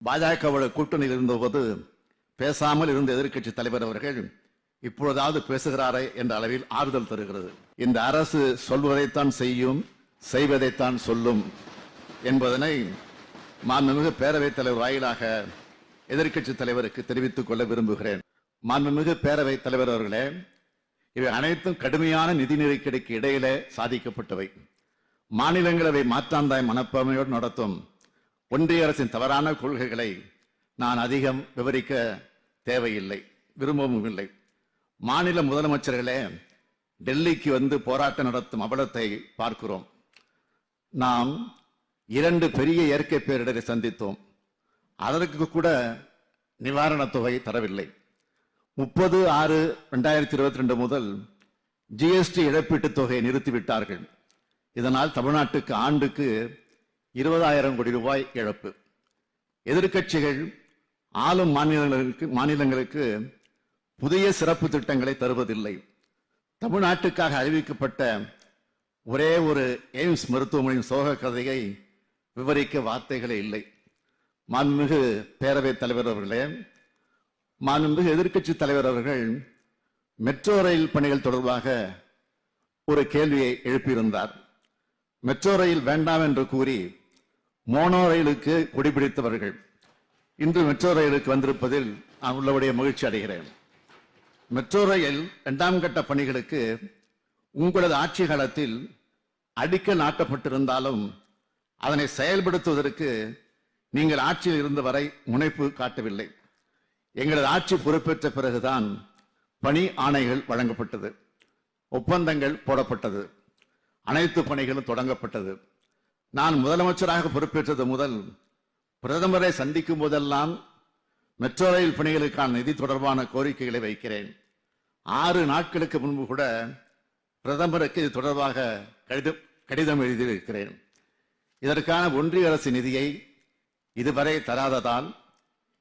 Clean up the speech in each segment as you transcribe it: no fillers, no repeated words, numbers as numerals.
பாஜகவோட கூட்டணியில் இருந்தபோது பேசாமல் இருந்த எதிர்க்கட்சி தலைவர் அவர்கள் இப்பொழுதாவது பேசுகிறாரே என்ற அளவில் ஆறுதல் தருகிறது. இந்த அரசு சொல்வதைத்தான் செய்யும், செய்வதைத்தான் சொல்லும் என்பதனை மாண்புமிகு பேரவைத் தலைவர் வாயிலாக எதிர்க்கட்சி தலைவருக்கு தெரிவித்துக் கொள்ள விரும்புகிறேன். மாண்புமிகு பேரவைத் தலைவர் அவர்களே, இவை அனைத்தும் கடுமையான நிதி நெருக்கடிக்கு இடையிலே சாதிக்கப்பட்டவை. மாநிலங்களவை மாற்றாந்தாய் மனப்பான்மையோடு நடத்தும் ஒன்றிய அரசின் தவறான கொள்கைகளை நான் அதிகம் விவரிக்க தேவையில்லை, விரும்பவும் இல்லை. மாநில முதலமைச்சர்களே டெல்லிக்கு வந்து போராட்டம் நடத்தும் அவலத்தை பார்க்கிறோம். நாம் 2 பெரிய இயற்கை பேரிடரை சந்தித்தோம். அதற்கு கூட நிவாரணத் தொகை தரவில்லை. 30/6/2022 முதல் ஜிஎஸ்டி இழப்பீட்டுத் தொகையை நிறுத்திவிட்டார்கள். இதனால் தமிழ்நாட்டுக்கு ஆண்டுக்கு 20,000 கோடி ரூபாய் இழப்பு. எதிர்க்கட்சிகள் ஆளும் மாநிலங்களுக்கு புதிய சிறப்பு திட்டங்களை தருவதில்லை. தமிழ்நாட்டுக்காக அறிவிக்கப்பட்ட ஒரே ஒரு எய்ம்ஸ் மருத்துவமனையின் சோக கதையை விவரிக்க வார்த்தைகளே இல்லை. மாண்புமிகு பேரவைத் தலைவர் அவர்களே, மாண்புமிகு எதிர்க்கட்சி தலைவர் அவர்கள் மெட்ரோ ரயில் பணிகள் தொடர்பாக ஒரு கேள்வியை எழுப்பியிருந்தார். மெட்ரோ ரயில் வேண்டாம் என்று கூறி மோனோ ரயிலுக்கு குடிபிடித்தவர்கள் இன்று மெட்ரோ ரயிலுக்கு வந்திருப்பதில் நான் உள்ளபடியே மகிழ்ச்சி அடைகிறேன். மெட்ரோ ரயில் 2ஆம் கட்ட பணிகளுக்கு உங்களது ஆட்சி காலத்தில் அடிக்கல் நாட்டப்பட்டிருந்தாலும் அதனை செயல்படுத்துவதற்கு நீங்கள் ஆட்சியில் இருந்த வரை முனைப்பு காட்டவில்லை. எங்களது ஆட்சி பொறுப்பேற்ற பிறகுதான் பணி ஆணைகள் வழங்கப்பட்டது, ஒப்பந்தங்கள் போடப்பட்டது, அனைத்து பணிகளும் தொடங்கப்பட்டது. நான் முதலமைச்சராக பொறுப்பேற்றது முதல் பிரதமரை சந்திக்கும் போதெல்லாம் மெட்ரோ ரயில் பணிகளுக்கான நிதி தொடர்பான கோரிக்கைகளை வைக்கிறேன். 6 நாட்களுக்கு முன்பு கூட பிரதமருக்கு இது தொடர்பாக கடிதம் எழுதியிருக்கிறேன். இதற்கான ஒன்றிய அரசு நிதியை இதுவரை தராததால்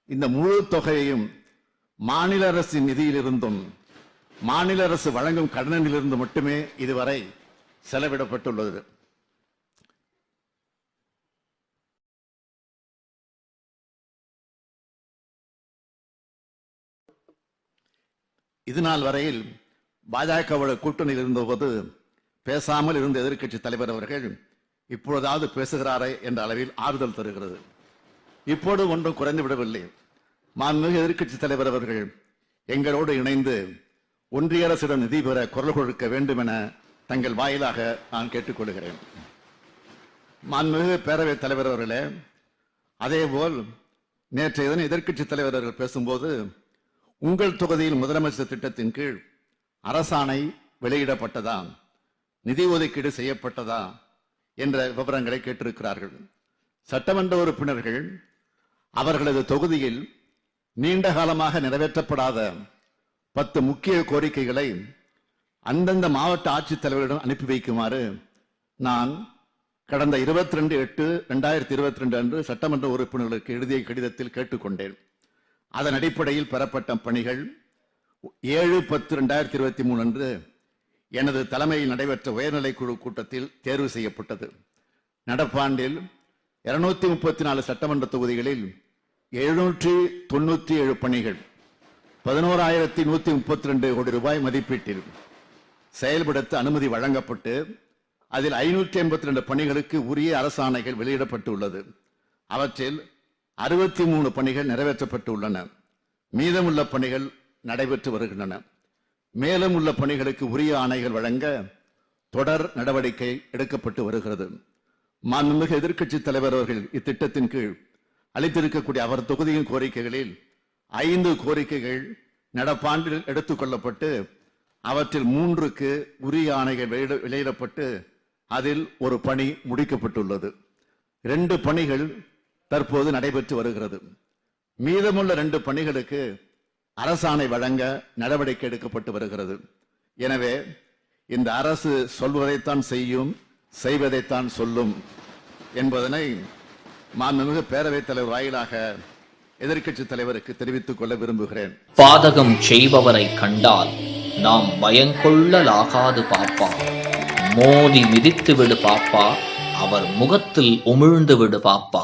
இந்த முழு தொகையையும் மாநில அரசின் நிதியிலிருந்தும் மாநில அரசு வழங்கும் கடனிலிருந்து மட்டுமே இதுவரை செலவிடப்பட்டுள்ளது. இதுநாள் வரையில் பாஜகவோட கூட்டணியில் இருந்தபோது பேசாமல் இருந்த எதிர்க்கட்சி தலைவர் அவர்கள் இப்பொழுதாவது பேசுகிறாரே என்ற அளவில் ஆறுதல் தருகிறது. இப்போது ஒன்றும் குறைந்து விடவில்லை. மாண்புமிகு எதிர்க்கட்சி தலைவர் அவர்கள் எங்களோடு இணைந்து ஒன்றிய அரசிடம் நிதி பெற குரல் கொடுக்க வேண்டும் என தங்கள் வாயிலாக நான் கேட்டுக்கொள்கிறேன். மாண்புமிகு பேரவைத் தலைவர் அவர்களே, அதேபோல் நேற்றைய தினம் எதிர்க்கட்சி தலைவர் அவர்கள் பேசும்போது உங்கள் தொகுதியில் முதலமைச்சர் திட்டத்தின் கீழ் அரசாணை வெளியிடப்பட்டதா, நிதி ஒதுக்கீடு செய்யப்பட்டதா என்ற விவரங்களை கேட்டிருக்கிறார்கள். சட்டமன்ற உறுப்பினர்கள் அவர்களது தொகுதியில் நீண்ட காலமாக நிறைவேற்றப்படாத 10 முக்கிய கோரிக்கைகளை அந்தந்த மாவட்ட ஆட்சித்தலைவரிடம் அனுப்பி வைக்குமாறு நான் கடந்த 22/8/2022 அன்று சட்டமன்ற உறுப்பினர்களுக்கு எழுதிய கடிதத்தில் கேட்டுக்கொண்டேன். அதன் அடிப்படையில் பெறப்பட்ட பணிகள் 7/10/2023 அன்று எனது தலைமையில் நடைபெற்ற உயர்நிலை குழு கூட்டத்தில் தேர்வு செய்யப்பட்டது. நடப்பாண்டில் 234 சட்டமன்ற தொகுதிகளில் 797 பணிகள் 11,132 கோடி ரூபாய் மதிப்பீட்டில் செயல்படுத்த அனுமதி வழங்கப்பட்டு அதில் 582 பணிகளுக்கு உரிய அரசாணைகள் வெளியிடப்பட்டுள்ளது. அவற்றில் 63 பணிகள் நிறைவேற்றப்பட்டு உள்ளன. மீதமுள்ள பணிகள் நடைபெற்று வருகின்றன. மேலும் உள்ள பணிகளுக்கு உரிய ஆணைகள் வழங்க தொடர் நடவடிக்கை எடுக்கப்பட்டு வருகிறது. மாண்புமிகு எதிர்க்கட்சி தலைவர் அவர்கள் இத்திட்டத்தின் கீழ் அளித்திருக்கக்கூடிய அவர் தொகுதியின் கோரிக்கைகளில் 5 கோரிக்கைகள் நடப்பாண்டில் எடுத்துக் கொள்ளப்பட்டு அவற்றில் 3க்கு உரிய ஆணைகள் வெளியிடப்பட்டு அதில் ஒரு பணி முடிக்கப்பட்டுள்ளது. 2 பணிகள் தற்போது நடைபெற்று வருகிறது. மீதமுள்ள 2 பணிகளுக்கு அரசாணை வழங்க நடவடிக்கை எடுக்கப்பட்டு வருகிறது. எனவே இந்த அரசு சொல்வதைத்தான் செய்யும், செய்வதைத்தான் சொல்லும் என்பதனை மாண்புமிகு பேரவைத் தலைவர் வாயிலாக எதிர்க்கட்சி தலைவருக்கு தெரிவித்துக் கொள்ள விரும்புகிறேன். பாதகம் செய்பவரை கண்டால் நாம் பயங்கொள்ளலாகாது பாப்பா, மோதி மிதித்து விடு பாப்பா, அவர் முகத்தில் உமிழ்ந்து விடு பாப்பா.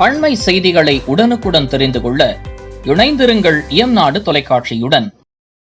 அண்மை செய்திகளை உடனுக்குடன் தெரிந்து கொள்ள இணைந்திருங்கள் இயம்நாடு தொலைக்காட்சியுடன்.